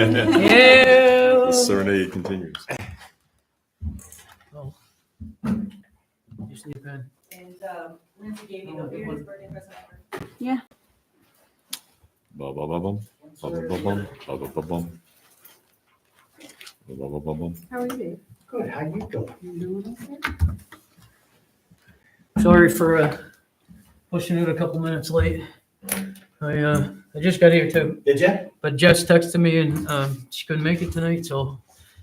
Yeah. The serenade continues. Oh. Just need a pen. And Lindsay gave me the weirdest birthday present ever. Bum, bum, bum, bum. Bum, bum, bum, bum. Bum, bum, bum, bum. Bum, bum, bum, bum, bum. How are you? Good, how you doing? You doing okay? Sorry for pushing it a couple minutes late. I just got here too, Did you? but Jess texted me and she couldn't make it tonight, so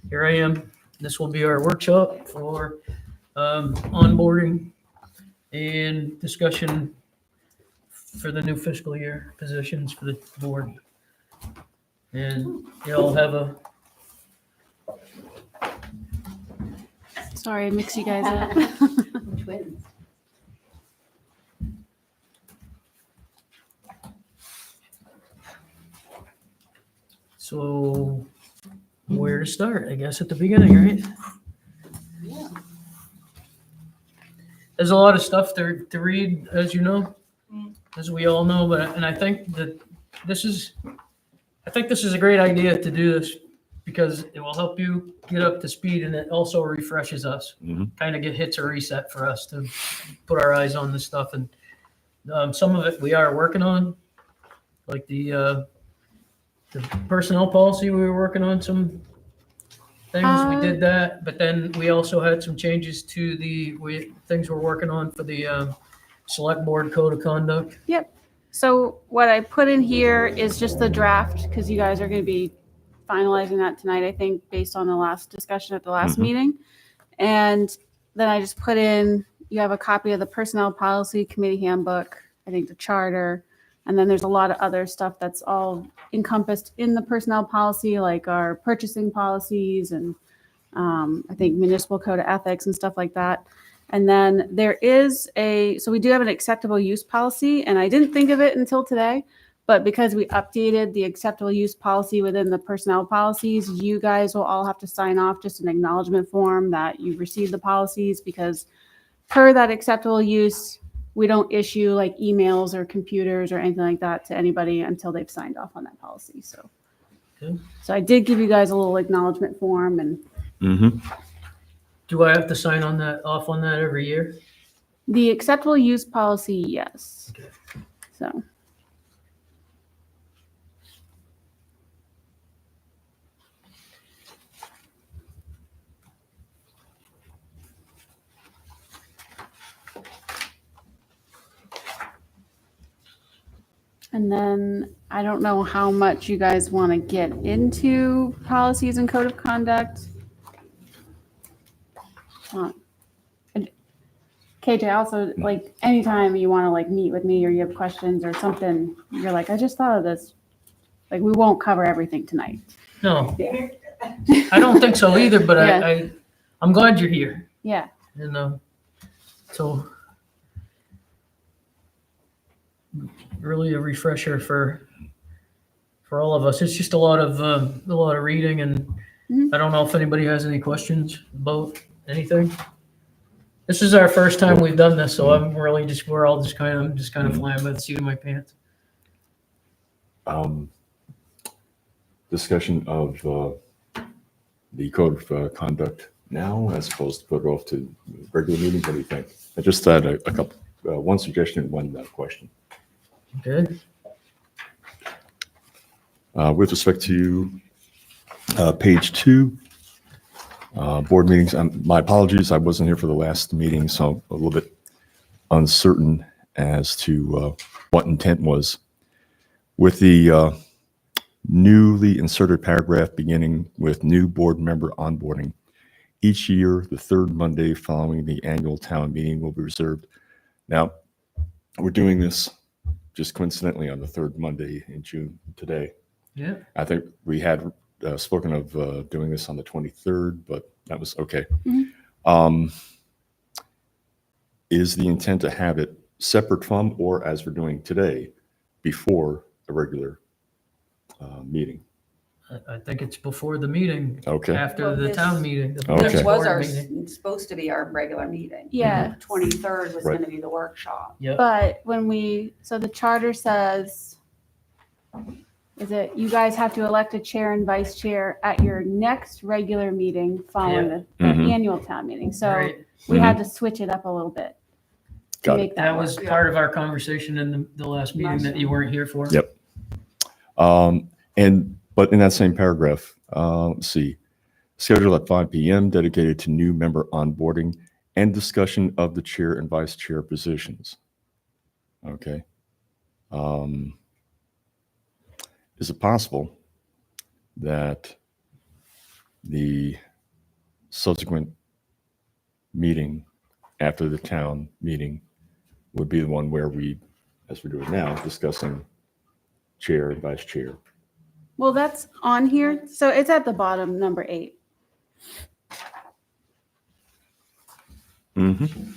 here I am. This will be our workshop for onboarding and discussion for the new fiscal year positions for the board. And you'll have a Sorry, I mix you guys up. Twins. So where to start? I guess at the beginning, right? Yeah. There's a lot of stuff to read, as you know, Mm. as we all know, and I think that this is a great idea to do this because it will help you get up to speed and it also refreshes us. Mhm. Kind of hits a reset for us to put our eyes on this stuff. And some of it we are working on, like the personnel policy, we were working on some things. We did that, but then we also had some changes to things we're working on for the select board code of conduct. So what I put in here is just the draft, because you guys are going to be finalizing that tonight, I think, based on the last discussion at the last Mhm. meeting. And then I just put in, you have a copy of the personnel policy committee handbook, I think the charter, and then there's a lot of other stuff that's all encompassed in the personnel policy, like our purchasing policies and I think municipal code of ethics and stuff like that. And then there is so we do have an acceptable use policy, and I didn't think of it until today, but because we updated the acceptable use policy within the personnel policies, you guys will all have to sign off just an acknowledgement form that you've received the policies, because per that acceptable use, we don't issue like emails or computers or anything like that to anybody until they've signed off on that policy. So, Okay. so I did give you guys a little acknowledgement form, and Mhm. Do I have to sign off on that every year? the acceptable use policy, yes. Okay. So. And then I don't know how much you guys want to get into policies and code of conduct. And KJ, also, like, anytime you want to like meet with me or you have questions or something, you're like, I just thought of this. Like, we won't cover everything tonight. No, Yeah. I don't think so either, but Yeah. I'm glad you're here. Yeah. And so really a refresher for all of us. It's just a lot of reading, and Mhm. I don't know if anybody has any questions about anything. This is our first time we've done this, so we're all just kind of flying by the seat of my pants. Discussion of the code of conduct now, as opposed to put it off to regular meetings. What do you think? I just had a couple, one suggestion and one question. Okay. With respect to page 2, board meetings, my apologies, I wasn't here for the last meeting, so a little bit uncertain as to what intent was. With the newly inserted paragraph beginning with new board member onboarding, each year, the third Monday following the annual town meeting will be reserved. Now, we're doing this just coincidentally on the third Monday in June today. Yeah. I think we had spoken of doing this on the 23rd, but that was okay. Mhm. Is the intent to have it separate from, or as we're doing today, before a regular meeting? I think it's before the meeting, Okay. after Well, the this- town meeting. the Okay. next This was board our, meeting. supposed to be our regular meeting. Yeah. 23rd was Right. going to be the workshop. Yep. But so the charter says, is that you guys have to elect a chair and vice chair at your next regular meeting following the Mhm. annual town meeting. So Right. we had to switch it up a little bit to Got it. make that That work. was part of our conversation in the last meeting that you weren't here for. Yep. But in that same paragraph, let's see, schedule at 5 p.m. dedicated to new member onboarding and discussion of the chair and vice chair positions. Okay. Is it possible that the subsequent meeting after the town meeting would be the one where we, as we're doing now, discussing chair and vice chair? Well, that's on here. So it's at the bottom, number 8. Mm-hmm.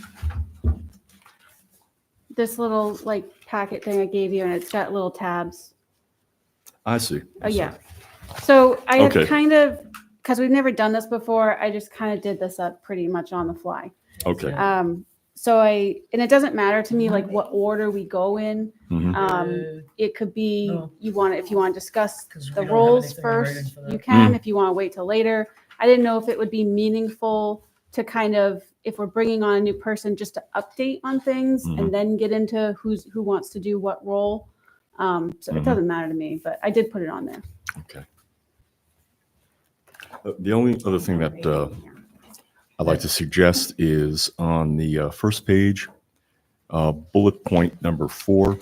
This little like packet thing I gave you, and it's got little tabs. I see. Oh, yeah. So I have Okay. kind of, because we've never done this before, I just kind of did this up pretty much on the fly. Okay. And it doesn't matter to me like what order we go in. Mhm. It could be No. if you want to discuss 'Cause we the don't have roles anything in writing first, for that. you can. Mm. If you want to wait till later, I didn't know if it would be meaningful to kind of, if we're bringing on a new person, just to update on things Mhm. and then get into who wants to do what role. So Mhm. it doesn't matter to me, but I did put it on there. Okay. The only other thing that I'd like to suggest is on the first page, bullet point number 4,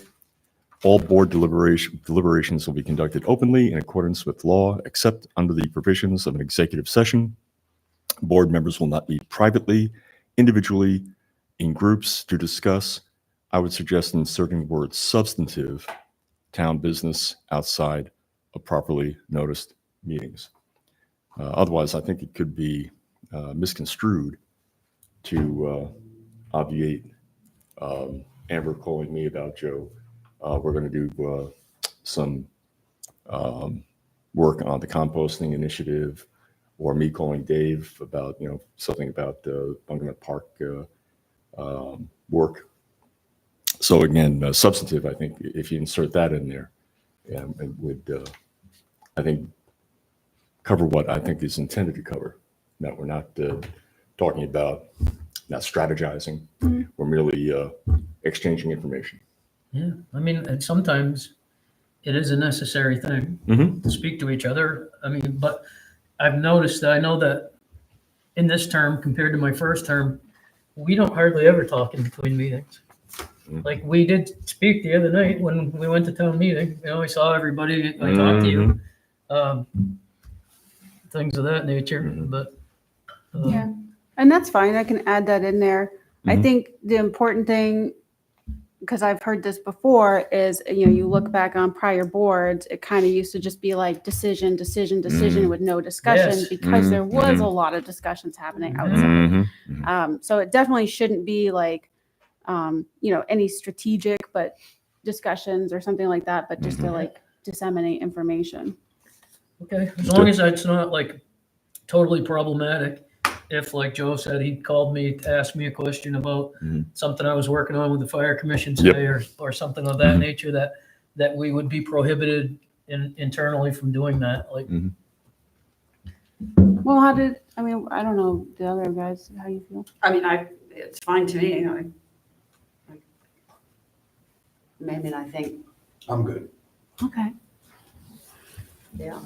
all board deliberations will be conducted openly in accordance with law, except under the provisions of an executive session. Board members will not meet privately, individually, in groups to discuss. I would suggest inserting the word substantive town business outside of properly noticed meetings. Otherwise, I think it could be misconstrued to obviate Amber calling me about Joe. We're going to do some work on the composting initiative, or me calling Dave about something about Bungamet Park work. So again, substantive. I think if you insert that in there, it would I think cover what I think is intended to cover. That we're not talking about, not strategizing. We're merely exchanging information. Yeah, I mean, and sometimes it is a necessary thing Mm-hmm. to speak to each other. I mean, but I've noticed that I know that in this term compared to my first term, we don't hardly ever talk in between meetings. Mhm. Like we did speak the other night when we went to town meeting. I saw everybody. I talked to you. Things of that nature. Mhm. But Yeah. And that's fine. I can add that in there. I Mhm. think the important thing, because I've heard this before, is, you look back on prior boards, it kind of used to just be like decision with no discussion, Yes. because there was Mhm. a lot of discussions happening Mhm. outside. Mm-hmm. So it definitely shouldn't be like, any strategic, but discussions or something like that, but just to like disseminate information. okay, as long as it's not like totally problematic. If, like Joe said, he called me to ask me a question about Mhm. something I was working on with the fire commission Yep. today, or something of that Mhm. nature, that we would be prohibited internally from doing that. Like, Well, I don't know the other guys, how you feel? I mean, it's fine to me. I think, I'm good. Okay. yeah,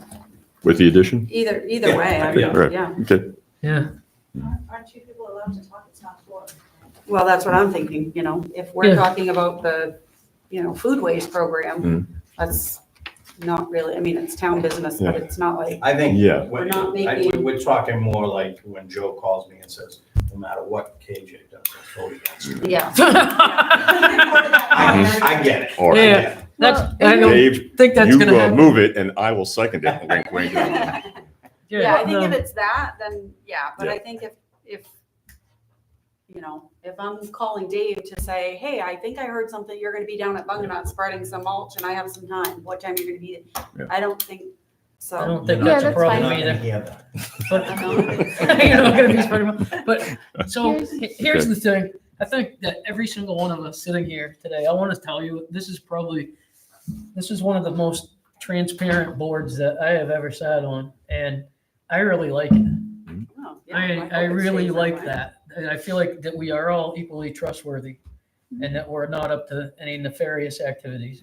With the addition? either Yeah. way, Right. yeah. Okay. yeah, Aren't two people allowed to talk? It's not four. Well, that's what I'm thinking, if we're Yeah. talking about the, food waste program, Mhm. that's not really, it's town business, but Yeah. it's not like, I think. Yeah. We're not making- We're talking more like when Joe calls me and says, no matter what KJ does, let's vote against it. yeah. I get it. Or I Yeah. get it. that's, Well, I don't Dave, think that's you gonna happen. move it and I will second it. Wink, wink. Yeah, I think no. if it's that, then yeah, but Yeah. I think if I'm calling Dave to say, hey, I think I heard something, you're gonna be down at Bunganut spreading some mulch and I have some time, what time are you gonna be? Yeah. I don't think so. I don't think Yeah, that's a that's problem fine. You're not gonna either. hear that. But you're not gonna be spreading them. But so Here's- here's the thing. I think that every single one of us sitting here today, I want to tell you, this is one of the most transparent boards that I have ever sat on, and I really like it. Oh, yeah, I hope it really stays like way. that. And I feel like that we are all equally trustworthy and that we're not up to any nefarious activities.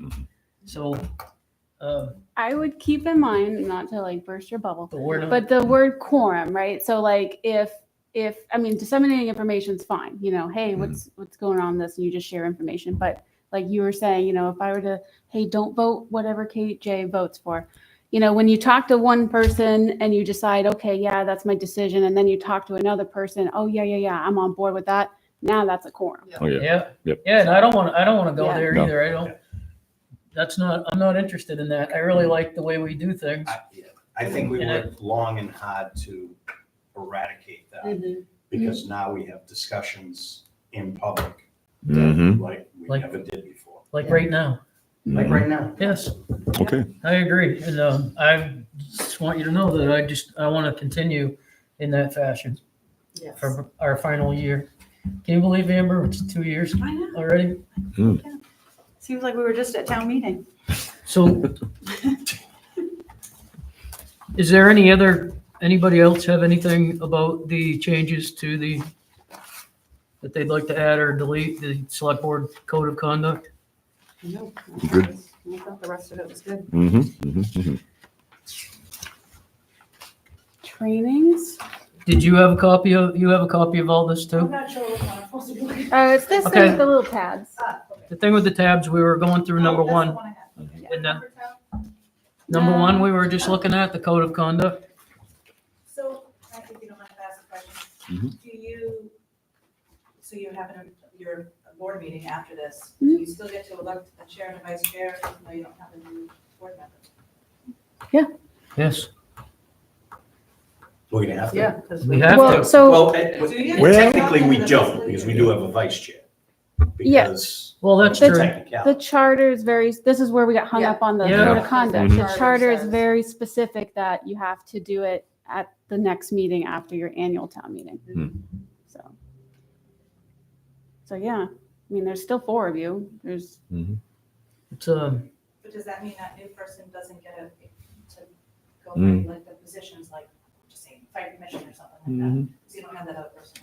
So, I would keep in mind, not to like burst your bubble, but we're not. but the word quorum, right? So like if I mean disseminating information is fine, you know, hey, what's going on in this, and you just share information. But like you were saying, you know, if I were to, hey, don't vote whatever KJ votes for, you know, when you talk to one person and you decide, okay, yeah, that's my decision, and then you talk to another person, oh yeah, I'm on board with that. Now that's a quorum. Oh, yeah. Yeah. Yep. Yeah. And I don't want to go Yeah. there No. either. I'm not interested in that. I really like the way we do things. I think we And I- worked long and hard to eradicate that, Mhm. because now we have discussions in public Mhm. like we Like- never did before. Like right now. Like right now. Yes, Okay. I agree. And I just want you to know that I want to continue in that fashion Yes. for our final year. Can you believe, Amber, it's 2 years I know. already? Seems like we were just at town meeting. So is there anybody else have anything about the changes to that they'd like to add or delete the select board code of conduct? No, Good. I thought the rest of it was good. Mhm, mhm, mhm. Trainings. Did you have a copy of all this I'm too? not sure what I'm supposed to do. Oh, it's this Okay. thing with the little tabs. The thing with the tabs, we were going through number Oh, that's one. the one I have. And, Number tab? Number one, we were just looking at the code of conduct. So, I think you don't mind if I ask a question. Mhm. Do you, so you have your board meeting after this, Mhm. do you still get to elect a chair and a vice chair, even though you don't have a new board member? Yes, We're gonna have to. Yeah, because we have Well, to. so Well, Do you? Well- technically, we don't, because we do have a vice chair. Yeah. Because. Well, that's of true. the technicality. charter is very, this is where we got hung Yeah. up on the Yeah. code of conduct. Mhm. The charter is says- very specific that you have to do it at the next meeting after your annual town meeting. Hmm. So yeah, I mean, there's still 4 of you. There's, It's, But does that mean that new person doesn't get to go Mm. by like the positions, like, just say, fire commission or something like that? Because you don't have that other person.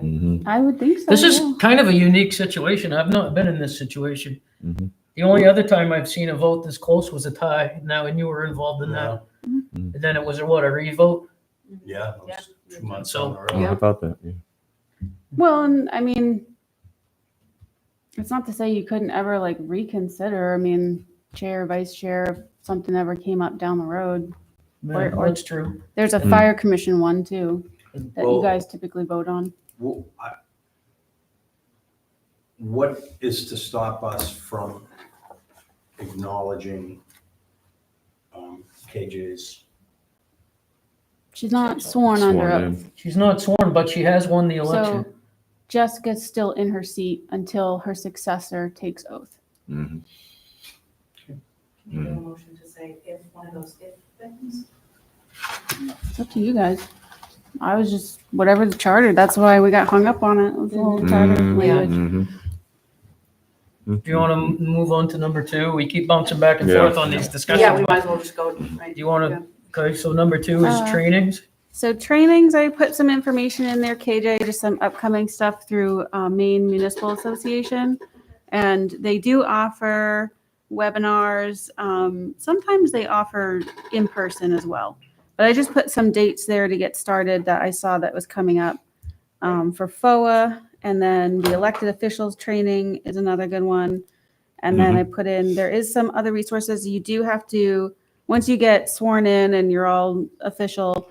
Mhm. I would think so. this is yeah. kind of a unique situation. I've not been in this situation. Mhm. The only other time I've seen a vote this close was a tie. Now, and you were involved in that. And then it was a revote? Yeah, it was 2 months So- on the How road. about that? Yeah. Well, and I mean, it's not to say you couldn't ever like reconsider. I mean, chair, vice chair, if something ever came up down the road. Yeah, Or- that's true. There's a Mm. fire commission one too that you Well- guys typically vote on. Well, what is to stop us from acknowledging KJ's? She's not sworn under Sworn oath. in. She's not sworn, but she has won the election. So Jessica's still in her seat until her successor takes oath. Mhm. Can you do a motion to say if one of those if things? It's up to you guys. I was just, whatever the charter, that's why we got hung up on it. Was the whole charter Mhm. language. Mhm. Do you want to move on to number 2? We keep bouncing back and Yeah. forth on these discussions. Yeah, we might as well just go, right? Do you want to, okay, so number 2 is trainings. So trainings, I put some information in there, KJ, just some upcoming stuff through Maine Municipal Association. And they do offer webinars. Sometimes they offer in person as well. But I just put some dates there to get started that I saw that was coming up for FOA. And then the elected officials training is another good one. And then I put in, there is some other resources. You do have to, once you get sworn in and you're all official,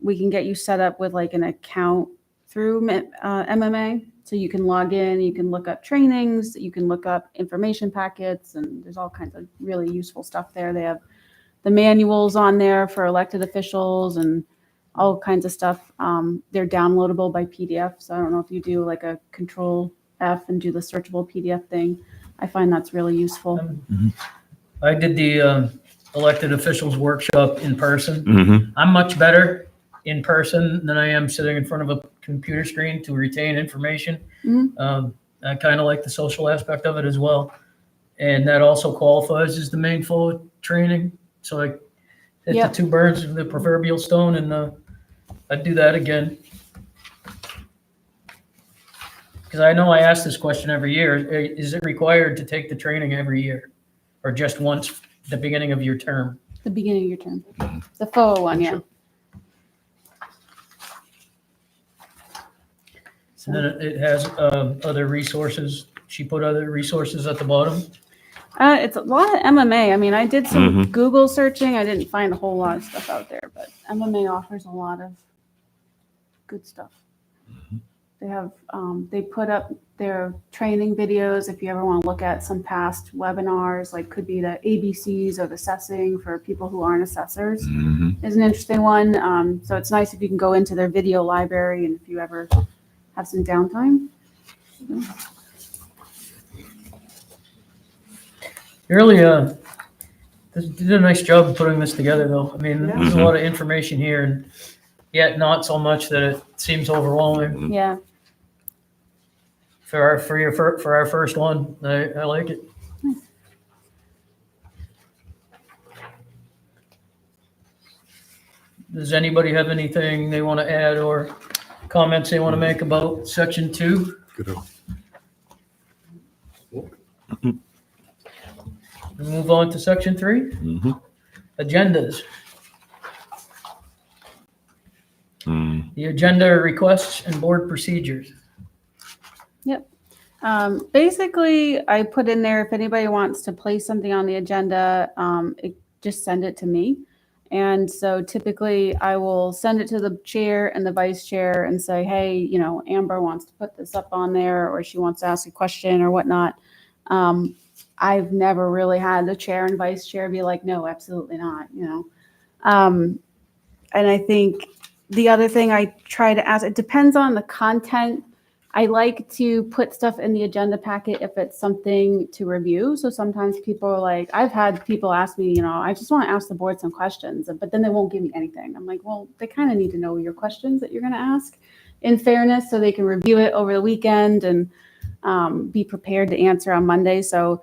we can get you set up with like an account through MMA. So you can log in, you can look up trainings, you can look up information packets, and there's all kinds of really useful stuff there. They have the manuals on there for elected officials and all kinds of stuff. They're downloadable by PDF. So I don't know if you do like a Control F and do the searchable PDF thing. I find that's really useful. I did the elected officials workshop in person. Mhm. I'm much better in person than I am sitting in front of a computer screen to retain information. Mhm. I kind of like the social aspect of it as well. And that also qualifies as the Maine Forward training. So I hit Yep. the two birds with the proverbial stone, and I'd do that again. Because I know I ask this question every year. Is it required to take the training every year? Or just once at the beginning of your term? The beginning of your term. The FOA one, yeah. And then it has other resources. She put other resources at the bottom. It's a lot of MMA. I mean, I did some Google searching. I didn't find a whole lot of stuff out there, but MMA offers a lot of good stuff. They have, they put up their training videos. If you ever want to look at some past webinars, like could be the ABCs of assessing for people who aren't assessors, is an interesting one. So it's nice if you can go into their video library and if you ever have some downtime. You really did a nice job of putting this together, though. I mean, there's a lot of information here, and yet not so much that it seems overwhelming. Yeah. For our first one, I like it. Does anybody have anything they want to add or comments they want to make about section 2? Good. We move on to section 3, agendas. The agenda requests and board procedures. Yep. Basically, I put in there if anybody wants to place something on the agenda, just send it to me. And so typically I will send it to the chair and the vice chair and say, hey, you know, Amber wants to put this up on there, or she wants to ask a question or whatnot. I've never really had the chair and vice chair be like, no, absolutely not, you know. And I think the other thing I try to ask, it depends on the content. I like to put stuff in the agenda packet if it's something to review. So sometimes people are like, I've had people ask me, you know, I just want to ask the board some questions, but then they won't give me anything. I'm like, well, they kind of need to know your questions that you're going to ask in fairness so they can review it over the weekend and be prepared to answer on Monday. So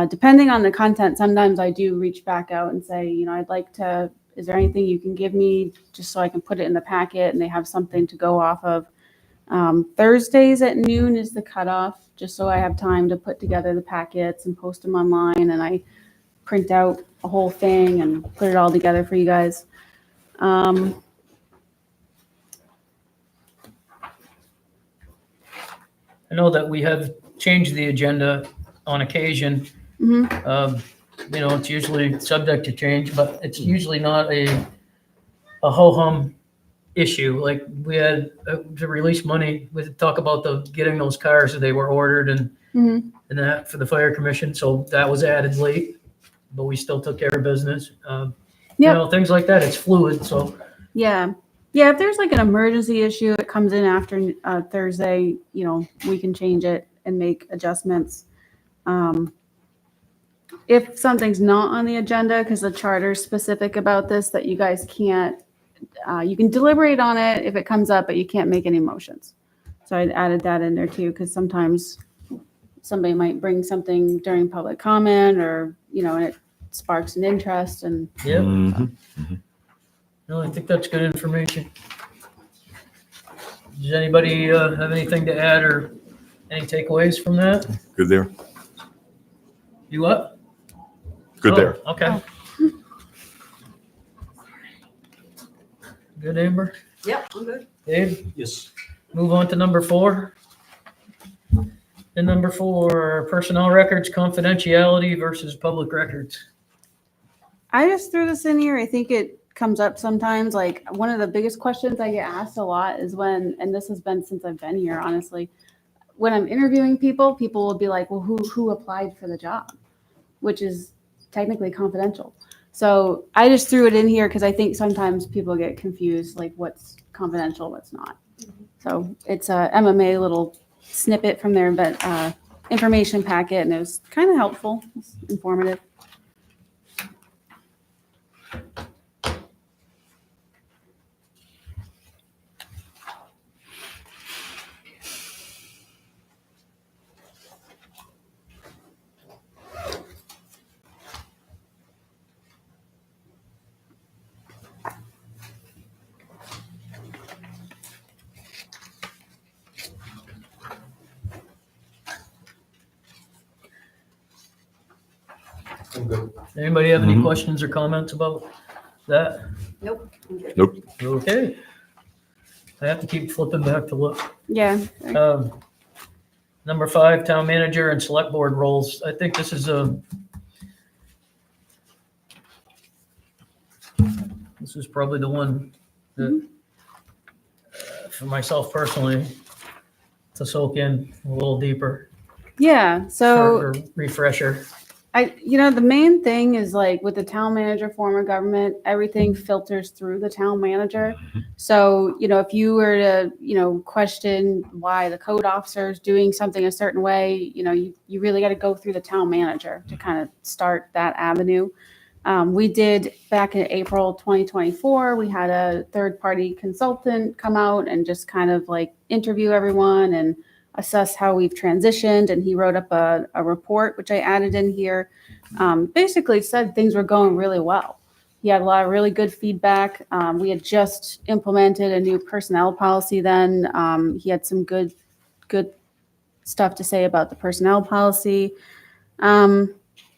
depending on the content, sometimes I do reach back out and say, you know, I'd like to, is there anything you can give me just so I can put it in the packet and they have something to go off of. Thursdays at noon is the cutoff, just so I have time to put together the packets and post them online, and I print out a whole thing and put it all together for you guys. I know that we have changed the agenda on occasion. You know, it's usually subject to change, but it's usually not a ho-hum issue. Like we had to release money, we talk about getting those cars that they were ordered and that for the fire commission. So that was added late, but we still took care of business. You know, things like that. It's fluid. So yeah. If there's like an emergency issue that comes in after Thursday, you know, we can change it and make adjustments. If something's not on the agenda, because the charter's specific about this, that you guys can't, you can deliberate on it if it comes up, but you can't make any motions. So I added that in there too, because sometimes somebody might bring something during public comment or, you know, and it sparks an interest and. No, I think that's good information. Does anybody have anything to add or any takeaways from that? Good there. You what? Good there. Okay. Good, Amber? Yep, I'm good. Dave? Yes. Move on to number 4. And number 4, personnel records, confidentiality versus public records. I just threw this in here. I think it comes up sometimes. Like one of the biggest questions I get asked a lot is when, and this has been since I've been here, honestly, when I'm interviewing people, people will be like, well, who applied for the job, which is technically confidential. So I just threw it in here because I think sometimes people get confused, like what's confidential, what's not. So it's a MMA little snippet from their information packet, and it was kind of helpful, it's informative. I'm good. Anybody have any Mhm. questions or comments about that? Nope. I'm good. Nope. Okay. I have to keep flipping back to look. Yeah. Number 5, town manager and select board roles. I think this is probably the one that, for myself personally, to soak in a little deeper. Yeah. So For refresher. the main thing is like with the town manager form of government, everything filters through the town manager. So, if you were to, question why the code officer is doing something a certain way, you really got to go through the town manager to kind of start that avenue. We did back in April 2024, we had a third party consultant come out and just kind of like interview everyone and assess how we've transitioned. And he wrote up a report, which I added in here. Basically said things were going really well. He had a lot of really good feedback. We had just implemented a new personnel policy then. He had some good stuff to say about the personnel policy. And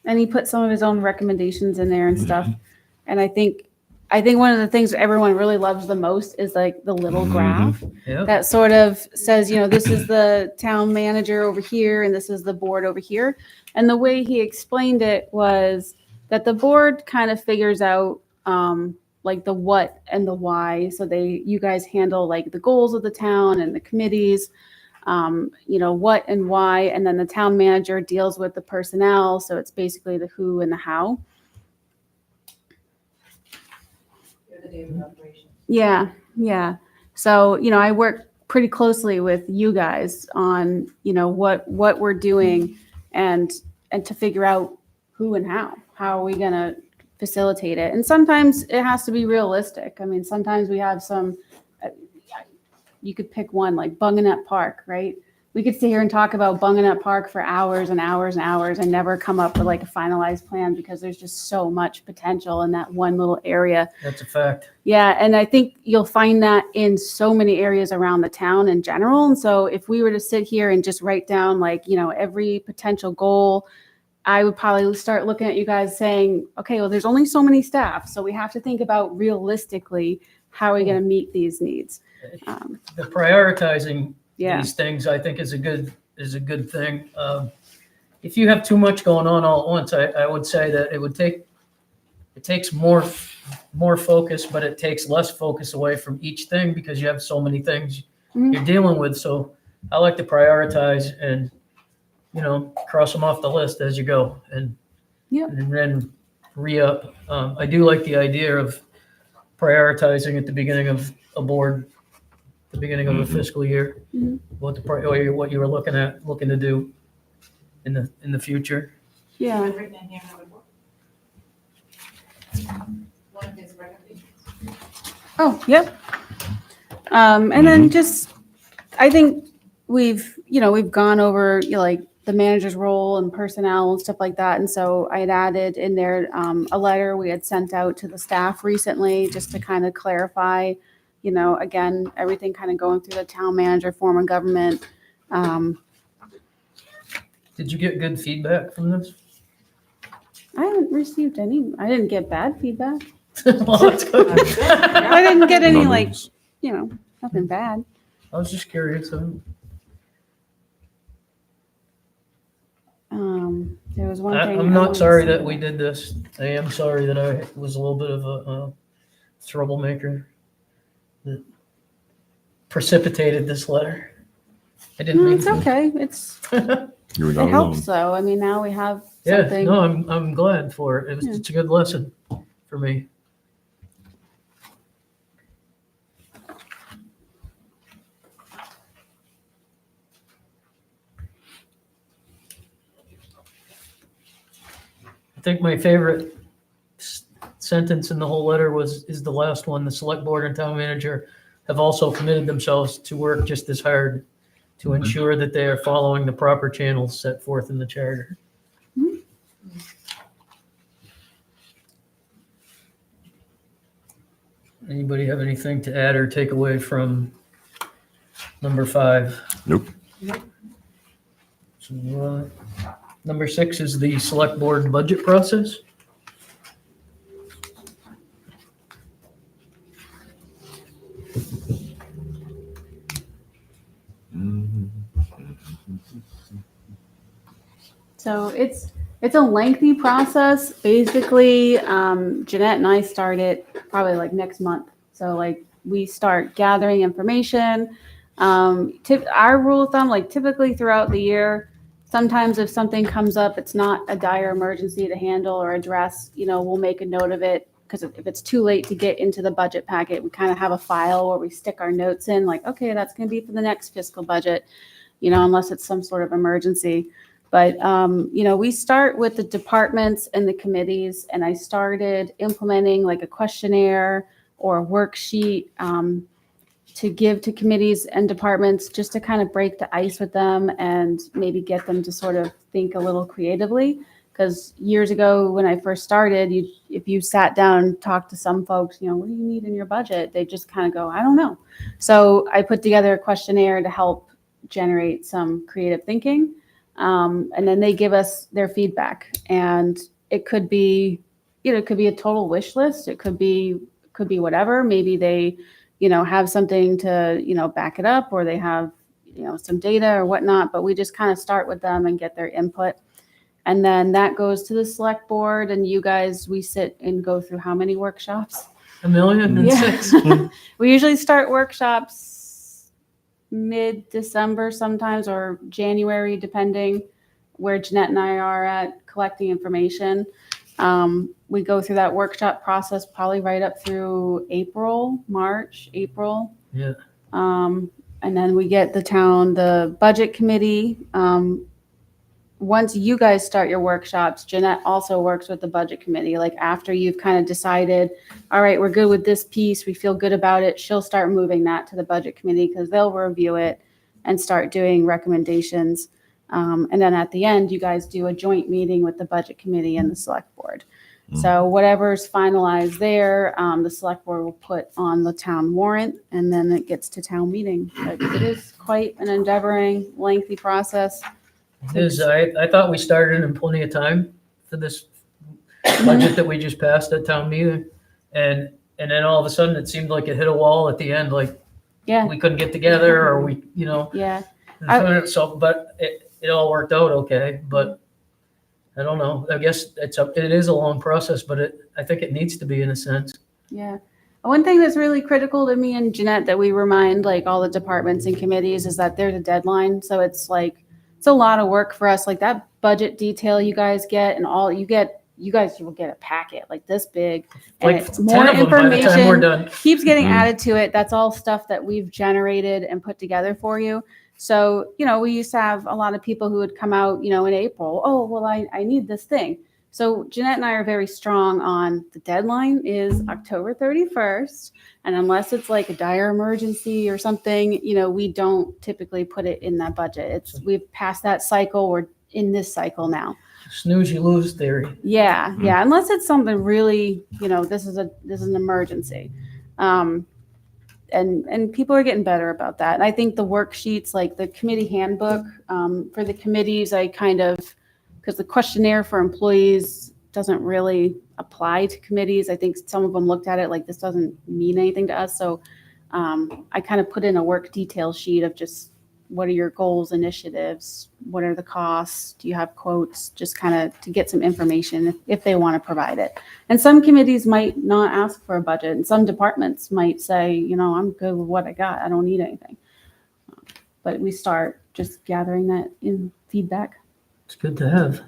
he put some of his own recommendations in there and stuff. And I think one of the things everyone really loves the most is like the little graph Yeah. that sort of says, this is the town manager over here and this is the board over here. And the way he explained it was that the board kind of figures out like the what and the why. So you guys handle like the goals of the town and the committees, what and why. And then the town manager deals with the personnel. So it's basically the who and the how. You're the day of operations. Yeah, yeah. So, I work pretty closely with you guys on, what we're doing and to figure out who and how are we going to facilitate it. And sometimes it has to be realistic. I mean, sometimes we have you could pick one like Bunganet Park, right? We could sit here and talk about Bunganet Park for hours and hours and hours and never come up with like a finalized plan because there's just so much potential in that one little area. That's a fact. Yeah, and I think you'll find that in so many areas around the town in general. And so if we were to sit here and just write down like, every potential goal, I would probably start looking at you guys saying, okay, well, there's only so many staff. So we have to think about realistically, how are we going to meet these needs? The prioritizing Yeah. these things, I think, is a good thing. If you have too much going on all at once, I would say that it takes more focus, but it takes less focus away from each thing because you have so many things you're dealing with. So I like to prioritize and, cross them off the list as you go and then re-up. I do like the idea of prioritizing at the beginning of a board, the beginning of a fiscal year, what you were looking to do in the future. Yeah. I've written in here how it works. One of his recommendations. Oh, yep. And then just, I think we've gone over like the manager's role and personnel and stuff like that. And so I had added in there a letter we had sent out to the staff recently just to kind of clarify, again, everything kind of going through the town manager form of government. Did you get good feedback from this? I haven't received any, I didn't get bad feedback. Well, that's good. I didn't get any like, Numbers. nothing bad. I was just curious. There was one thing. I'm not sorry that we did this. I am sorry that I was a little bit of a troublemaker that precipitated this letter. I didn't No, mean it's to. okay. You were It not alone. helps though. I mean, now we have Yeah, something. no, I'm glad for it. It's a good lesson for me. I think my favorite sentence in the whole letter is the last one. The select board and town manager have also committed themselves to work just as hard to ensure that they are following the proper channels set forth in the charter. Anybody have anything to add or take away from number 5? Nope. So, Number 6 is the select board budget process. So it's a lengthy process. Basically, Jeanette and I start it probably like next month. So like we start gathering information. Our rule of thumb, like typically throughout the year, sometimes if something comes up, it's not a dire emergency to handle or address, we'll make a note of it. Because if it's too late to get into the budget packet, we kind of have a file where we stick our notes in, like, okay, that's going to be for the next fiscal budget, unless it's some sort of emergency. But, we start with the departments and the committees, and I started implementing like a questionnaire or a worksheet to give to committees and departments just to kind of break the ice with them and maybe get them to sort of think a little creatively. Because years ago when I first started, if you sat down and talked to some folks, what do you need in your budget? They just kind of go, I don't know. So I put together a questionnaire to help generate some creative thinking. And then they give us their feedback, and it could be, it could be a total wish list. It could be whatever. Maybe they, have something to, back it up, or they have, some data or whatnot, but we just kind of start with them and get their input. And then that goes to the select board, and you guys, we sit and go through how many workshops? 1,000,006. We usually start workshops mid-December sometimes, or January, depending where Jeanette and I are at collecting information. We go through that workshop process probably right up through March, April. Yeah. And then we get the budget committee. Once you guys start your workshops, Jeanette also works with the budget committee. Like after you've kind of decided, all right, we're good with this piece, we feel good about it, she'll start moving that to the budget committee because they'll review it and start doing recommendations. And then at the end, you guys do a joint meeting with the budget committee and the select board. So whatever's finalized there, the select board will put on the town warrant, and then it gets to town meeting. But it is quite an endeavoring, lengthy process. It is. I thought we started in plenty of time for this budget that we just passed at town meeting. And then all of a sudden it seemed like it hit a wall at the end, like Yeah, we couldn't get together, or we, yeah. so, but it all worked out okay. But I don't know. I guess it is a long process, but I think it needs to be in a sense. Yeah. One thing that's really critical to me and Jeanette that we remind like all the departments and committees is that there's a deadline. So it's like, it's a lot of work for us. Like that budget detail you guys get and all you guys will get a packet like this big. And Like it's 10 more of them by the time we're information done. keeps getting Mhm. added to it. That's all stuff that we've generated and put together for you. So, we used to have a lot of people who would come out, in April. Oh, well, I need this thing. So Jeanette and I are very strong on the deadline is October 31st. And unless it's like a dire emergency or something, we don't typically put it in that budget. We've passed that cycle. We're in this cycle now. Snooze, you lose theory. Yeah. Yeah. Unless it's something really, this is an emergency. And people are getting better about that. And I think the worksheets, like the committee handbook for the committees, because the questionnaire for employees doesn't really apply to committees. I think some of them looked at it like this doesn't mean anything to us. So I kind of put in a work detail sheet of just what are your goals, initiatives, what are the costs, do you have quotes, just kind of to get some information if they want to provide it. And some committees might not ask for a budget, and some departments might say, I'm good with what I got, I don't need anything. But we start just gathering that in feedback. It's good to have.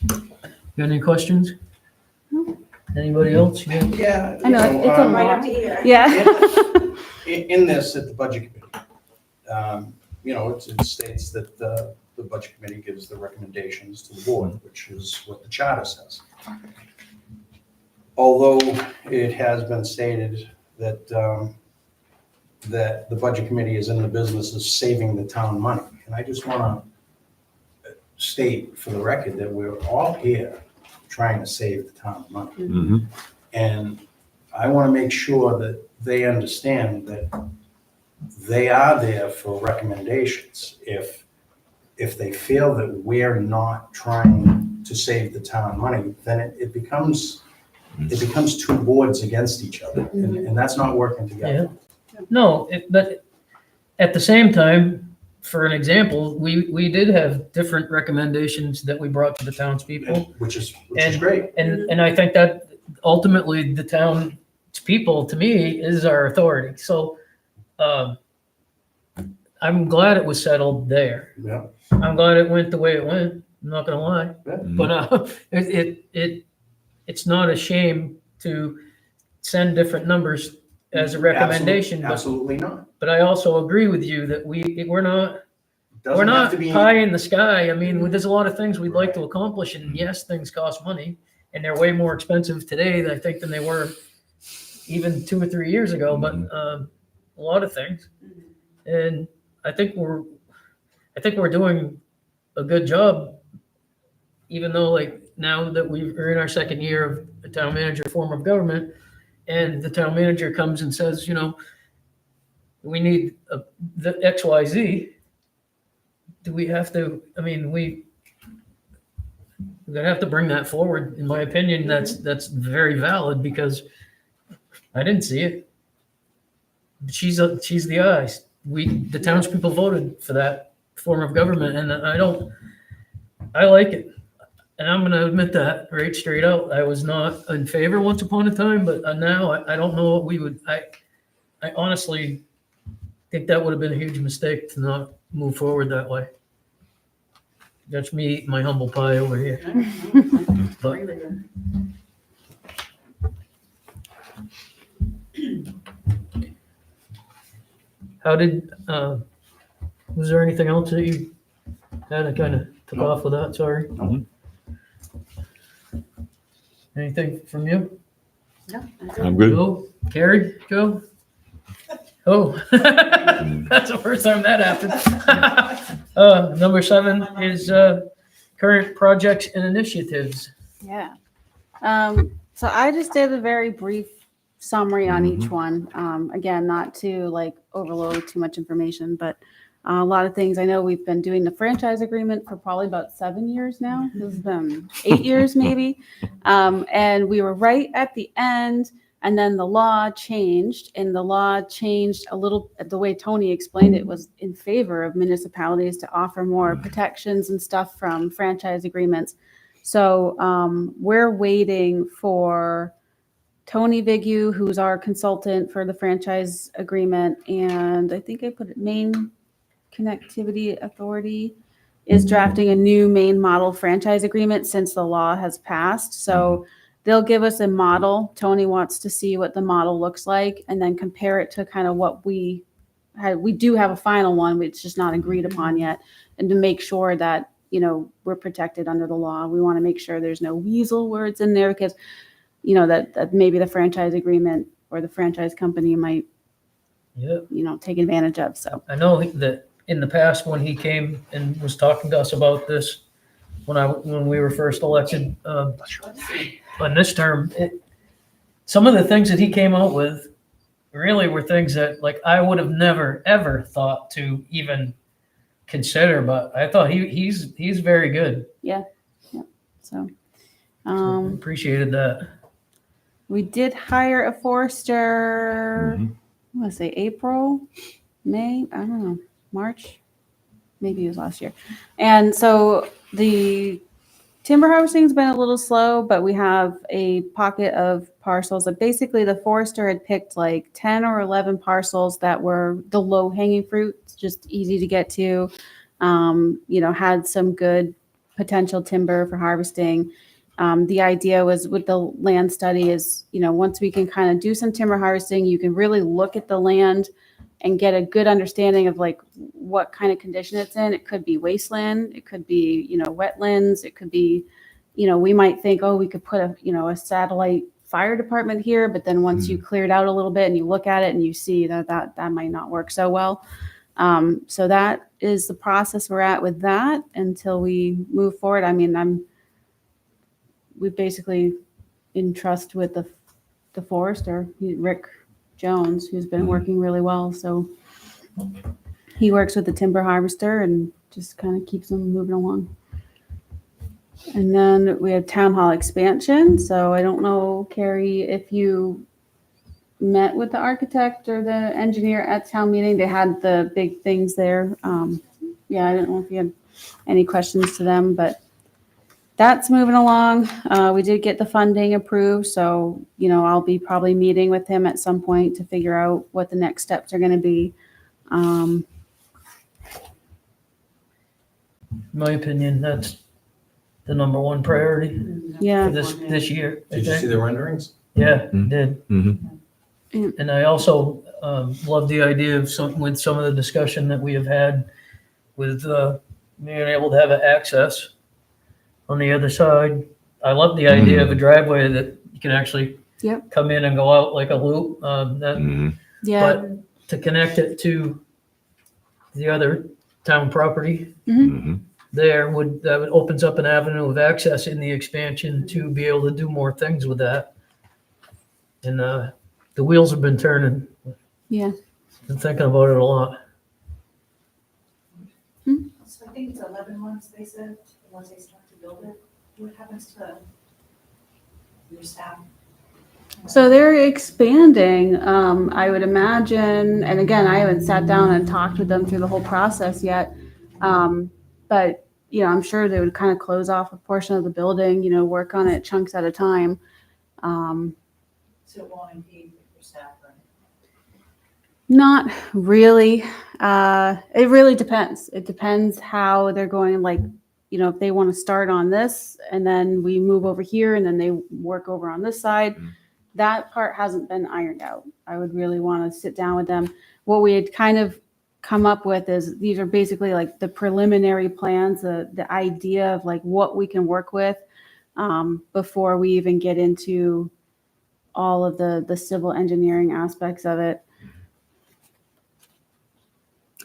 You got any questions? Anybody else? Yeah. I know, you it's a Right lot. up to here. Yeah. In this, at the budget committee, it states that the budget committee gives the recommendations to the board, which is what the charter says. Although it has been stated that that the budget committee is in the business of saving the town money, and I just want to state for the record that we're all here trying to save the town money. Mhm. And I want to make sure that they understand that they are there for recommendations. If if they feel that we're not trying to save the town money, then it becomes two boards against each other, and that's not working together. No, but at the same time, for an example, we did have different recommendations that we brought to the townspeople. Which is great. And I think that ultimately the townspeople, to me, is our authority. So I'm glad it was settled there. Yeah. I'm glad it went the way it went. I'm not gonna lie. Yeah. But it's not a shame to send different numbers as a recommendation. Absolutely not. But I also agree with you that we're not Doesn't have to be. pie in the sky. I mean, there's a lot of things we'd like to accomplish, and yes, things cost money, and they're way more expensive today, I think, than they were even 2 or 3 years ago. But a lot of things, and I think we're doing a good job, even though like now that we're in our second year of a town manager form of government, and the town manager comes and says, you know, we need the XYZ. Do we have to, I mean, we're gonna have to bring that forward. In my opinion, that's very valid because I didn't see it. She's the eyes. The townspeople voted for that form of government, and I like it. And I'm gonna admit that right straight out. I was not in favor once upon a time, but now I don't know what we would, I honestly think that would have been a huge mistake to not move forward that way. That's me eating my humble pie over here. But how did, was there anything else that you had? I kind of took off with that, sorry. No. Anything from you? No, I'm good. Joe? Carrie? Joe? Oh, that's the first time that happened. Number 7 is current projects and initiatives. Yeah. So I just did a very brief summary on each one. Again, not to like overload too much information, but a lot of things. I know we've been doing the franchise agreement for probably about 7 years now. This has been 8 years maybe. And we were right at the end, and then the law changed, and the law changed a little. The way Tony explained it was in favor of municipalities to offer more protections and stuff from franchise agreements. So we're waiting for Tony Vigu, who's our consultant for the franchise agreement, and I think I put it Maine Connectivity Authority is drafting a new Maine model franchise agreement since the law has passed. So they'll give us a model. Tony wants to see what the model looks like and then compare it to kind of what we had. We do have a final one, it's just not agreed upon yet. And to make sure that, you know, we're protected under the law. We want to make sure there's no weasel words in there because, you know, that maybe the franchise agreement or the franchise company might, Yep. you know, take advantage of. So I know that in the past, when he came and was talking to us about this, when we were first elected on this term, some of the things that he came out with really were things that like I would have never ever thought to even consider. But I thought he's very good. So Appreciated that. we did hire a forester, I want to say April, May, I don't know, March, maybe it was last year. And so the timber harvesting's been a little slow, but we have a pocket of parcels that basically the forester had picked like 10 or 11 parcels that were the low hanging fruit, just easy to get to, you know, had some good potential timber for harvesting. The idea was with the land study is, you know, once we can kind of do some timber harvesting, you can really look at the land and get a good understanding of like what kind of condition it's in. It could be wasteland, it could be, you know, wetlands, it could be, you know, we might think, oh, we could put a, you know, a satellite fire department here, but then once you clear it out a little bit and you look at it and you see that might not work so well. So that is the process we're at with that until we move forward. I mean, we basically in trust with the forester, Rick Jones, who's been working really well. So he works with the timber harvester and just kind of keeps them moving along. And then we have town hall expansion. So I don't know, Carrie, if you met with the architect or the engineer at town meeting. They had the big things there. Yeah, I don't know if you had any questions to them, but that's moving along. We did get the funding approved, so, you know, I'll be probably meeting with him at some point to figure out what the next steps are going to be. In my opinion, that's the number one priority for Yeah, this year. I Did you see think. the renderings? Yeah, did. Mm-hmm. And I also love the idea of with some of the discussion that we have had with being able to have access on the other side. I love the idea of a driveway that you can actually Yep. come in and go out like a loop. yeah. But to connect it to the other town property there that opens up an avenue of access in the expansion to be able to do more things with that. And the wheels have been turning. Yeah. Been thinking about it a lot. So I think it's 11 months, they said, once they start to build it. What happens to your staff? So they're expanding, I would imagine, and again, I haven't sat down and talked with them through the whole process yet. But, you know, I'm sure they would kind of close off a portion of the building, you know, work on it chunks at a time. So it won't impede your staff, right? Not really. It really depends. It depends how they're going, like, you know, if they want to start on this and then we move over here and then they work over on this side. That part hasn't been ironed out. I would really want to sit down with them. What we had kind of come up with is these are basically like the preliminary plans, the idea of like what we can work with before we even get into all of the civil engineering aspects of it.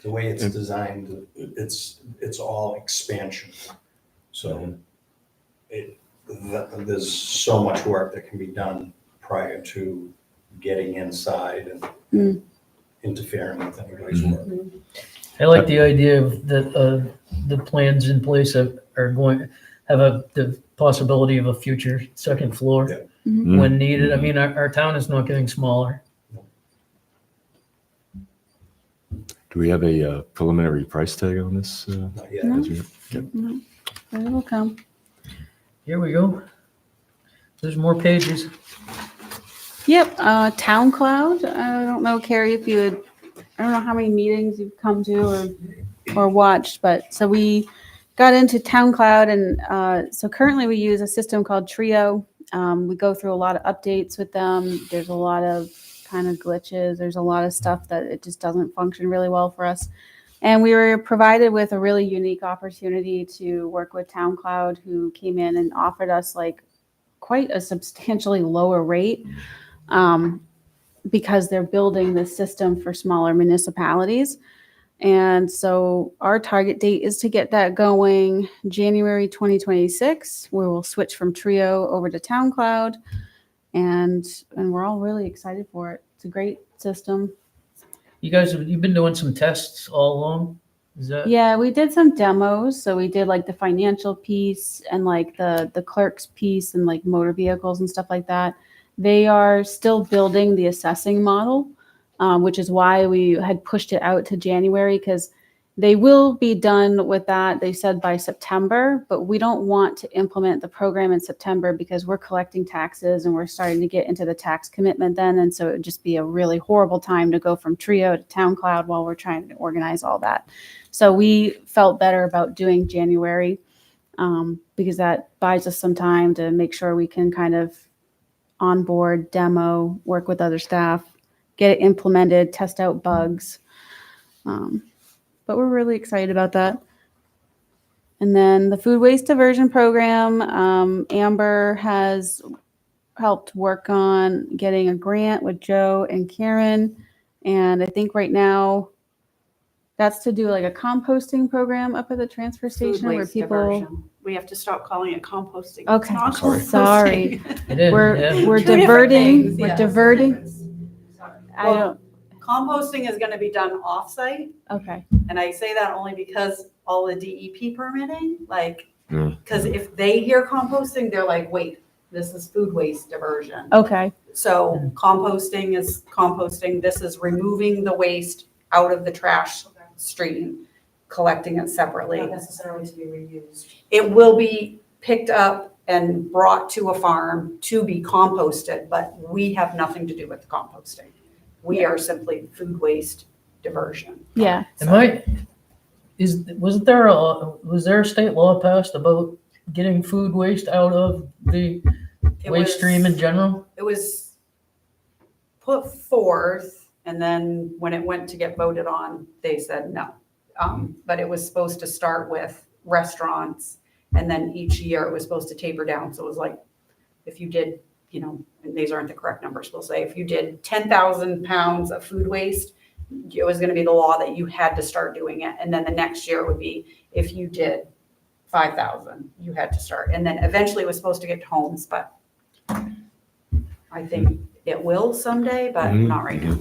The way it's designed, it's all expansion. So there's so much work that can be done prior to getting inside and interfering with anybody's work. I like the idea of that the plans in place are going to have the possibility of a future second floor Yeah. when needed. I mean, our town is not getting smaller. Do we have a preliminary price tag on this? Not yet. No. as we- Yep. But it will come. Here we go. There's more pages. Yep, Town Cloud. I don't know, Carrie, if you had, I don't know how many meetings you've come to or watched, but so we got into Town Cloud, and so currently we use a system called Trio. We go through a lot of updates with them. There's a lot of kind of glitches. There's a lot of stuff that it just doesn't function really well for us. And we were provided with a really unique opportunity to work with Town Cloud, who came in and offered us like quite a substantially lower rate because they're building this system for smaller municipalities. And so our target date is to get that going January 2026, where we'll switch from Trio over to Town Cloud. And we're all really excited for it. It's a great system. You've been doing some tests all along? Is that? Yeah, we did some demos. So we did like the financial piece and like the clerk's piece and like motor vehicles and stuff like that. They are still building the assessing model, which is why we had pushed it out to January, because they will be done with that, they said, by September, but we don't want to implement the program in September because we're collecting taxes and we're starting to get into the tax commitment then. And so it would just be a really horrible time to go from Trio to Town Cloud while we're trying to organize all that. So we felt better about doing January because that buys us some time to make sure we can kind of onboard, demo, work with other staff, get it implemented, test out bugs. But we're really excited about that. And then the food waste diversion program, Amber has helped work on getting a grant with Joe and Karen. And I think right now that's to do like a composting program up at the transfer Food station where waste people. diversion. We have to stop calling it composting. It's Okay, not sorry. composting. It is, We're yeah. we're Two different diverting. things, We're yeah. diverting. Sorry. I don't. Composting is gonna be done off-site, Okay. and I say that only because all the DEP permitting, like, Yeah. because if they hear composting, they're like, wait, this is food waste diversion. Okay. So composting is composting, this is removing the waste out of the trash stream, collecting it separately. Not necessarily to be reused. It will be picked up and brought to a farm to be composted, but we have nothing to do with the composting. We are simply food waste diversion. Yeah. Was there a state law passed about getting food waste out of the It waste was- stream in general? It was put forth, and then when it went to get voted on, they said no. But it was supposed to start with restaurants, and then each year it was supposed to taper down. So it was like, if you did, and these aren't the correct numbers, we'll say, if you did 10,000 pounds of food waste, it was gonna be the law that you had to start doing it. And then the next year would be, if you did 5,000, you had to start. And then eventually it was supposed to get to homes, but I think it will someday, but not right now.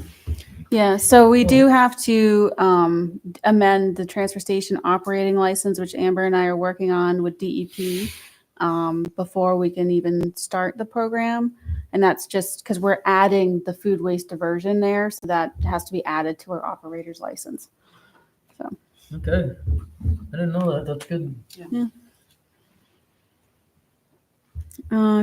Yeah, so we do have to amend the transfer station operating license, which Amber and I are working on with DEP before we can even start the program. And that's just because we're adding the food waste diversion there, so that has to be added to our operator's license. Okay, I didn't know that. That's good.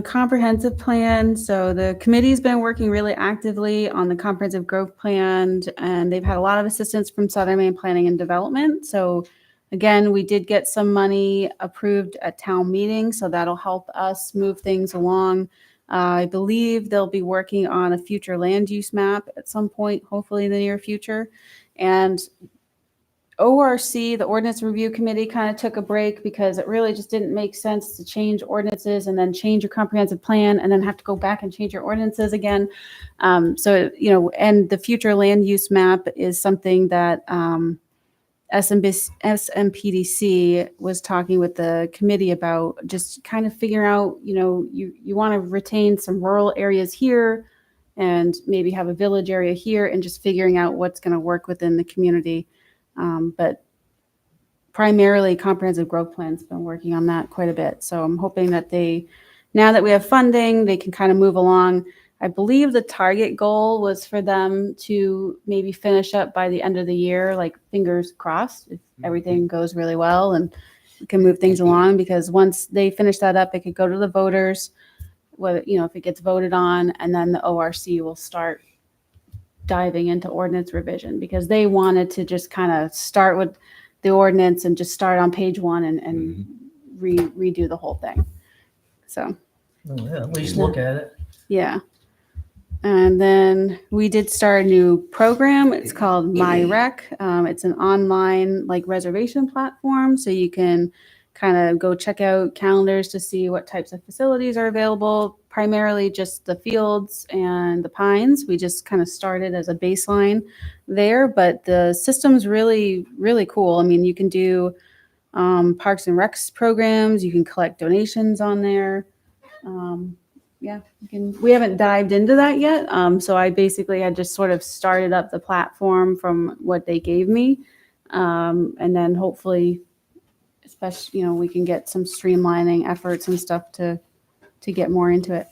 Comprehensive plan. So the committee's been working really actively on the comprehensive growth plan, and they've had a lot of assistance from Southern Maine Planning and Development. So again, we did get some money approved at town meeting, so that'll help us move things along. I believe they'll be working on a future land use map at some point, hopefully in the near future. And ORC, the Ordinance Review Committee, kind of took a break because it really just didn't make sense to change ordinances and then change your comprehensive plan and then have to go back and change your ordinances again. And the future land use map is something that SMPDC was talking with the committee about, just kind of figuring out, you want to retain some rural areas here and maybe have a village area here, and just figuring out what's going to work within the community. But primarily comprehensive growth plan's been working on that quite a bit. So I'm hoping that now that we have funding, they can kind of move along. I believe the target goal was for them to maybe finish up by the end of the year, like fingers crossed, if everything goes really well and we can move things along, because once they finish that up, it could go to the voters, whether, if it gets voted on, and then the ORC will start diving into ordinance revision, because they wanted to just kind of start with the ordinance and just start on page 1 and redo the whole thing. So, Oh, yeah, at least look at it. yeah. And then we did start a new program. It's called MyRec. It's an online reservation platform, so you can kind of go check out calendars to see what types of facilities are available. Primarily just the fields and the pines. We just kind of started as a baseline there, but the system's really, really cool. I mean, you can do Parks and Recs programs. You can collect donations on there. We haven't dived into that yet. So I basically had just sort of started up the platform from what they gave me. And then hopefully, especially, we can get some streamlining efforts and stuff to get more into it.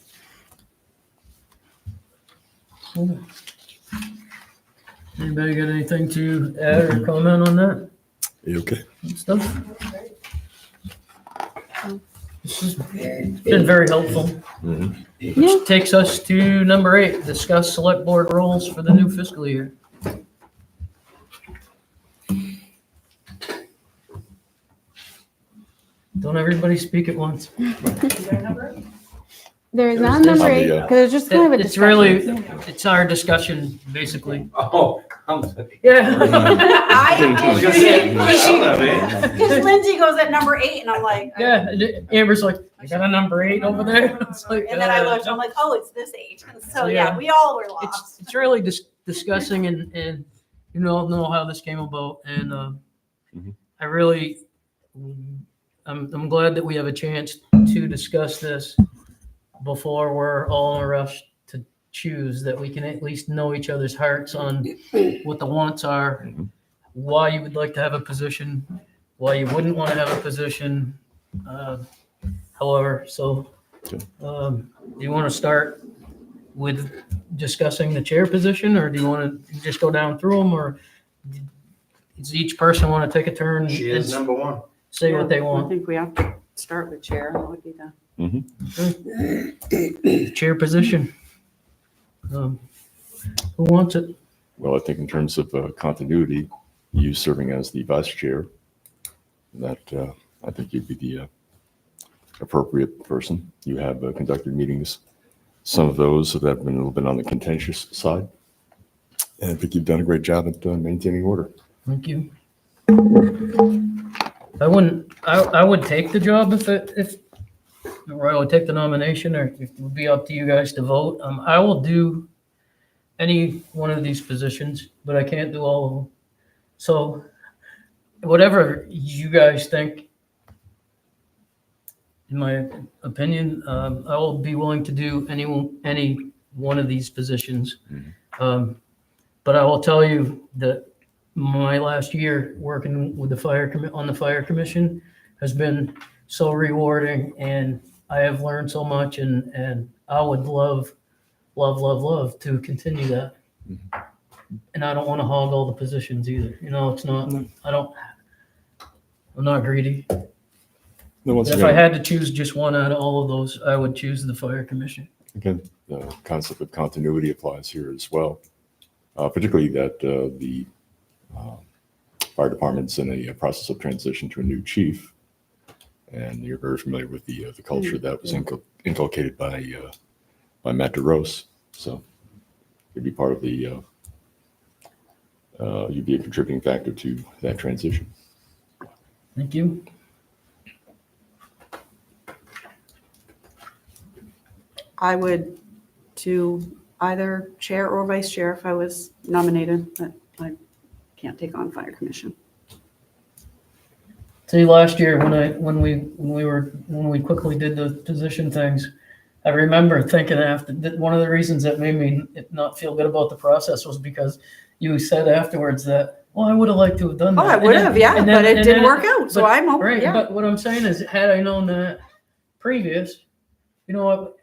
Cool. Anybody got anything to add or comment on that You okay? stuff? This has been very helpful. Which takes us to number 8, discuss select board roles for the new fiscal year. Don't everybody speak at once. There is not There's number on 8, the, because it's just kind of a It's discussion. really, it's our discussion, basically. Oh, Yeah. Because Lindsay goes at number 8, and I'm like, Yeah, and Amber's like, I got a number 8 over there. It's like, and then I looked, I'm like, oh, it's this age. And so, So, yeah, yeah. we all were lost. it's really discussing and you know how this came about, and I really I'm glad that we have a chance to discuss this before we're all in a rush to choose, that we can at least know each other's hearts on what the wants are, Mhm. why you would like to have a position, why you wouldn't want to have a position. However, so Okay. do you want to start with discussing the chair position, or do you want to just go down through them, or does each person want to take a turn She is and number one. say what they I want? think we have to start with chair. That would be the. Chair position. Who wants it? Well, I think in terms of continuity, you serving as the vice chair, that I think you'd be the appropriate person. You have conducted meetings, some of those that have been a little bit on the contentious side. And I think you've done a great job at maintaining order. Thank you. I would take the job if Roy would take the nomination, or it would be up to you guys to vote. I will do any one of these positions, but I can't do all of them. So whatever you guys think, in my opinion, I will be willing to do any one of these positions. But I will tell you that my last year working with on the fire commission has been so rewarding, and I have learned so much, and I would love to continue that. And I don't want to hog all the positions either. It's not, I'm not greedy. Then once If I again, had to choose just one out of all of those, I would choose the fire commission. again, the concept of continuity applies here as well, particularly that the fire department's in a process of transition to a new chief, and you're very familiar with the culture that was inculcated by Matt DeRose. So you'd be part of the you'd be a contributing factor to that transition. Thank you. I would do either chair or vice chair if I was nominated, but I can't take on fire commission. See, last year when we quickly did the position things, I remember thinking after that one of the reasons that made me not feel good about the process was because you said afterwards that, well, I would have liked to have done Oh, that. I would have, yeah, and but it and didn't work out, so but- I'm open, Right, yeah. but what I'm saying is, had I known that previous, you know what?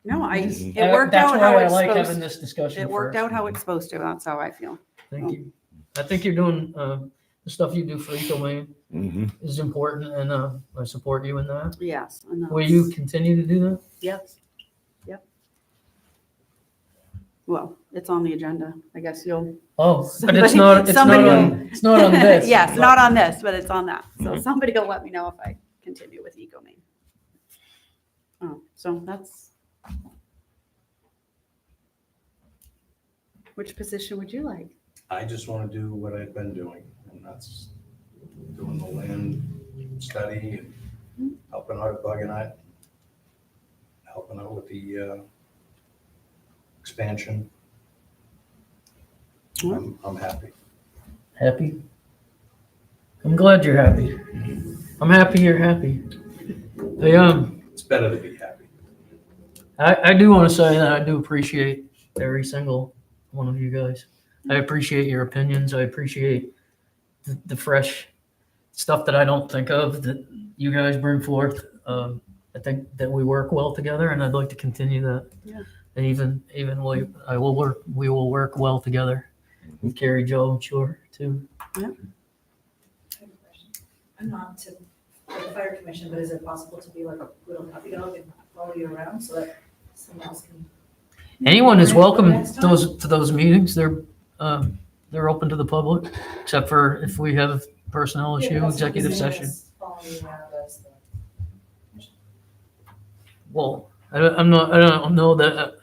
No, Mhm. it worked That's out why how I it's like having supposed, this discussion. it worked first. out how it's supposed to, that's how I feel. Thank you. I think you're doing the stuff you do for EcoMaine Mm-hmm. is important, and I support you in that. Yes. and Will you that's- continue to do that? Yes, yep. Well, it's on the agenda, I guess you'll. Oh, but it's not. It's not Somebody on. It's not on this. Yes, not on this, but it's on that. So Mhm. somebody will let me know if I continue with EcoMaine. Oh, so that's. Which position would you like? I just want to do what I've been doing, and that's doing the land study and helping out at Buggenite, helping out with the expansion. I'm happy. Happy. I'm glad you're happy. I'm happy you're happy. It's better to be happy. I do want to say that I do appreciate every single one of you guys. I appreciate your opinions. I appreciate the fresh stuff that I don't think of that you guys bring forth. I think that we work well together, and I'd like to continue that. Yeah. And we will work well together with Carrie, Joe, I'm sure too. I have a question. I'm not for the fire commission, but is it possible to be like a little puppy dog and follow you around so that someone else can? Anyone is welcome Next time? to those meetings. They're open to the public, except for if we have personnel Yeah, issue, that's not the executive same session. as following you around as the- Well, I don't know that.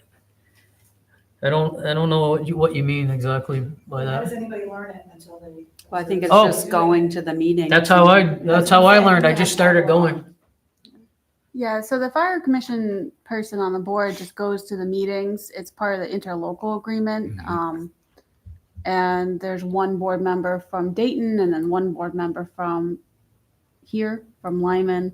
I don't know what you mean exactly by How that. does anybody learn it until they? Well, I think it's Oh. just going to the meeting. That's how I learned. I just started going. Yeah, so the fire commission person on the board just goes to the meetings. It's part of the interlocal agreement. And there's one board member from Dayton and then one board member from here, from Lyman.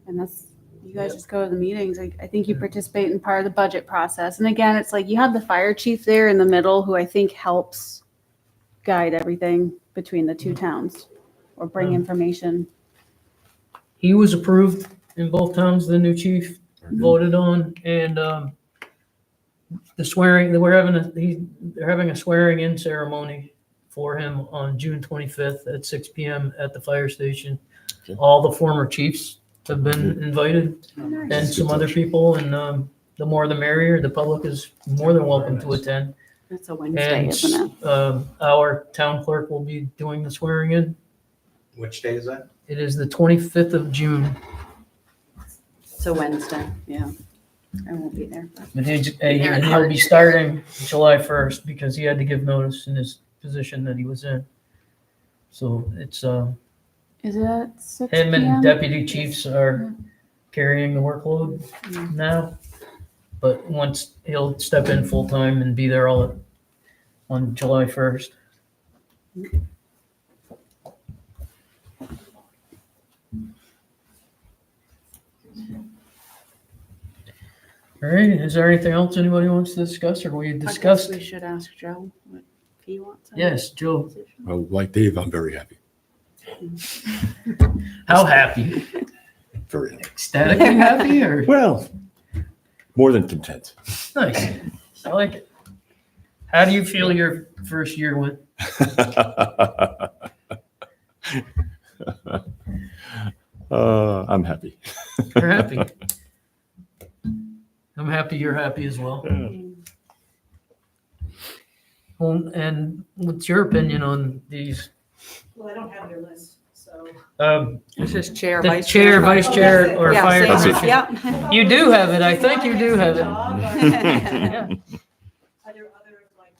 And that's You guys just go to the meetings. I think you participate in part of the budget process. And again, it's like you have the fire chief there in the middle who I think helps guide everything between the two towns or bring information. He was approved in both towns, the new chief voted on, and the swearing, they're having a swearing in ceremony for him on June 25th at 6 PM at the fire station. Okay. All the former chiefs have been invited and some other people, and the more the merrier. The public is more than welcome to attend. It's a Wednesday, isn't it? And our town clerk will be doing the swearing in. Which day is that? It is the 25th of June. It's a Wednesday, yeah. I won't be there. And he'll be starting July 1st because he had to give notice in his position that he was in. So it's, Is it at 6 him and p.m.? deputy chiefs are carrying the workload now. But once he'll step in full time and be there on July 1st. All right, is there anything else anybody wants to discuss, or we I guess discussed? We should ask Joe what he wants. Yes, Joe, Well, like Dave, I'm very happy. how happy? Very happy. Ecstatically happy, or? Well, more than content. Nice, I like it. How do you feel your first year went? I'm happy. You're happy. I'm happy you're happy as well. Well, and what's your opinion on these? Well, I don't have your list, so. It's just chair, The vice chair, vice chair, or Yeah, fire same. commission? Yep. You do have it, I think you do have it. Are Yeah. there other like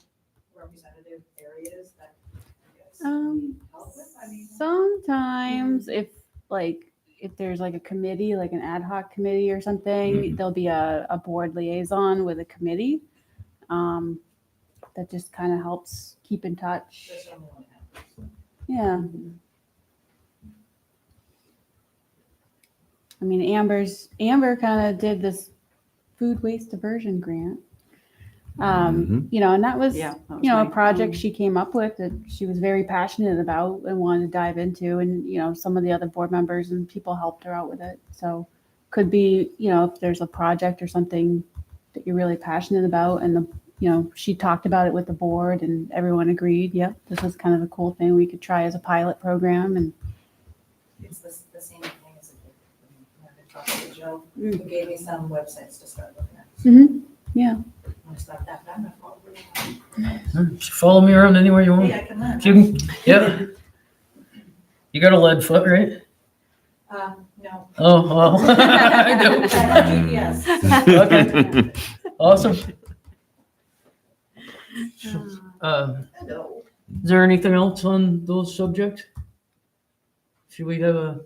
representative areas that you guys Um, need help with? I mean. Sometimes if there's like a committee, like an ad hoc committee or something, there'll be a board liaison with a committee. That just kind of helps keep in touch. That's what I'm gonna have. Yeah. I mean, Amber kind of did this food waste diversion grant. You know, and that was, Yeah. you know, a project she came up with that she was very passionate about and wanted to dive into. And, you know, some of the other board members and people helped her out with it. So could be, you know, if there's a project or something that you're really passionate about and you know, she talked about it with the board and everyone agreed, yep, this was kind of a cool thing we could try as a pilot program. And It's the same thing as a kid. When I talked to Joe, who gave me some websites to start looking at. yeah, When I start that, I'm gonna follow. Follow me around anywhere you want. Hey, I can learn. If you can, yeah. You got a lead foot, right? No. Oh, well, I do. Yes. Okay, awesome. No. Is there anything else on those subjects? Should we have a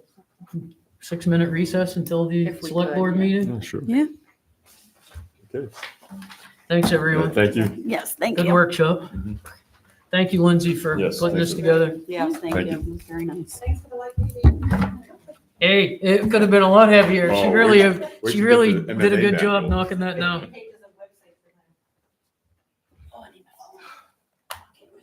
6-minute recess until the If we select could, board yeah. meeting? Yeah, sure. Yeah. Okay. Thanks, everyone. Thank you. yes, thank Good you. workshop. Mhm. Thank you, Lindsay, for Yes, putting this thank together. Yes, thank Thank you. It was very nice. Thanks for the light meeting. Hey, it could have been a lot heavier. She Oh, really, wait till she you really get to did a MMA good back. job knocking that down. Take